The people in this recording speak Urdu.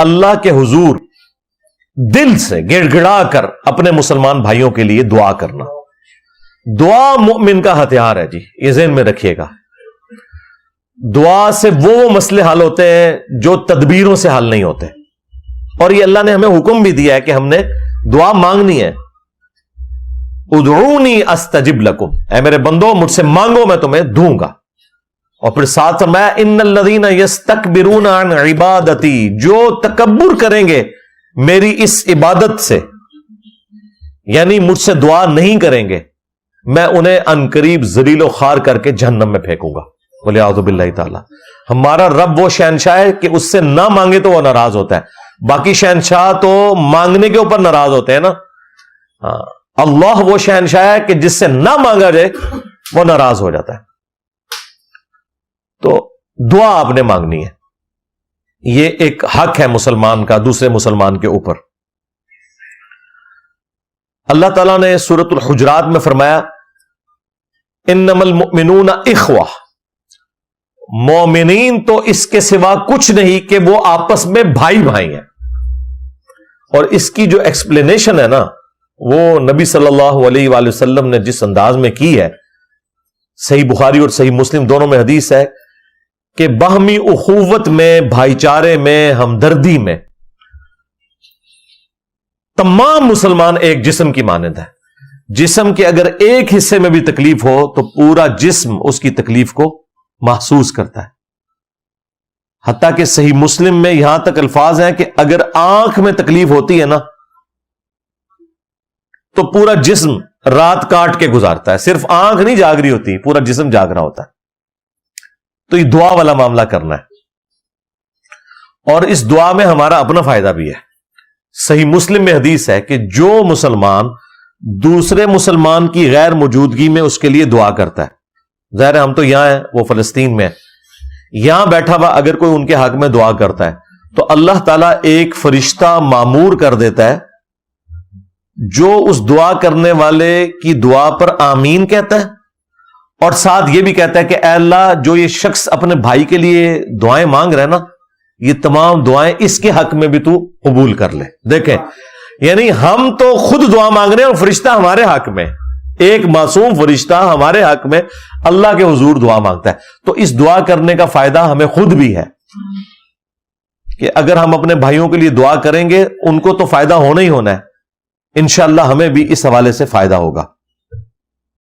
اللہ کے حضور دل سے گڑ گڑا کر اپنے مسلمان بھائیوں کے لیے دعا کرنا. دعا مومن کا ہتھیار ہے جی، یہ ذہن میں رکھیے گا. دعا سے وہ مسئلے حل ہوتے ہیں جو تدبیروں سے حل نہیں ہوتے. اور یہ اللہ نے ہمیں حکم بھی دیا ہے کہ ہم نے دعا مانگنی ہے. ادعونی استجب لکم، اے میرے بندو مجھ سے مانگو میں تمہیں دوں گا. اور پھر ساتھ میں ان الذین یستکبرون عن عبادتی، جو تکبر کریں گے میری اس عبادت سے، یعنی مجھ سے دعا نہیں کریں گے، میں انہیں عنقریب ذلیل و خوار کر کے جہنم میں پھینکوں گا. بولے اعوذ باللہ تعالی. ہمارا رب وہ شہنشاہ ہے کہ اس سے نہ مانگے تو وہ ناراض ہوتا ہے. باقی شہنشاہ تو مانگنے کے اوپر ناراض ہوتے ہیں نا. اللہ وہ شہنشاہ ہے کہ جس سے نہ مانگا جائے وہ ناراض ہو جاتا ہے. تو دعا آپ نے مانگنی ہے، یہ ایک حق ہے مسلمان کا دوسرے مسلمان کے اوپر. اللہ تعالیٰ نے سورۃ الحجرات میں فرمایا انما المؤمنون اخوہ، مومنین تو اس کے سوا کچھ نہیں کہ وہ آپس میں بھائی بھائی ہیں. اور اس کی جو ایکسپلینیشن ہے نا، وہ نبی صلی اللہ علیہ وآلہ وسلم نے جس انداز میں کی ہے، صحیح بخاری اور صحیح مسلم دونوں میں حدیث ہے کہ باہمی اخوت میں، بھائی چارے میں، ہمدردی میں تمام مسلمان ایک جسم کی مانند ہے. جسم کے اگر ایک حصے میں بھی تکلیف ہو تو پورا جسم اس کی تکلیف کو محسوس کرتا ہے. حتیٰ کہ صحیح مسلم میں یہاں تک الفاظ ہیں کہ اگر آنکھ میں تکلیف ہوتی ہے نا تو پورا جسم رات کاٹ کے گزارتا ہے. صرف آنکھ نہیں جاگ رہی ہوتی، پورا جسم جاگ رہا ہوتا ہے. تو یہ دعا والا معاملہ کرنا ہے. اور اس دعا میں ہمارا اپنا فائدہ بھی ہے. صحیح مسلم میں حدیث ہے کہ جو مسلمان دوسرے مسلمان کی غیر موجودگی میں اس کے لیے دعا کرتا ہے، ظاہر ہے ہم تو یہاں ہیں، وہ فلسطین میں، یہاں بیٹھا ہوا اگر کوئی ان کے حق میں دعا کرتا ہے تو اللہ تعالیٰ ایک فرشتہ مامور کر دیتا ہے جو اس دعا کرنے والے کی دعا پر آمین کہتا ہے، اور ساتھ یہ بھی کہتا ہے کہ اے اللہ جو یہ شخص اپنے بھائی کے لیے دعائیں مانگ رہا ہے نا، یہ تمام دعائیں اس کے حق میں بھی تو قبول کر لے. دیکھیں، یعنی ہم تو خود دعا مانگ رہے ہیں اور فرشتہ ہمارے حق میں، ایک معصوم فرشتہ ہمارے حق میں اللہ کے حضور دعا مانگتا ہے. تو اس دعا کرنے کا فائدہ ہمیں خود بھی ہے کہ اگر ہم اپنے بھائیوں کے لیے دعا کریں گے ان کو تو فائدہ ہونا ہی ہونا ہے. انشاءاللہ ہمیں بھی اس حوالے سے فائدہ ہوگا.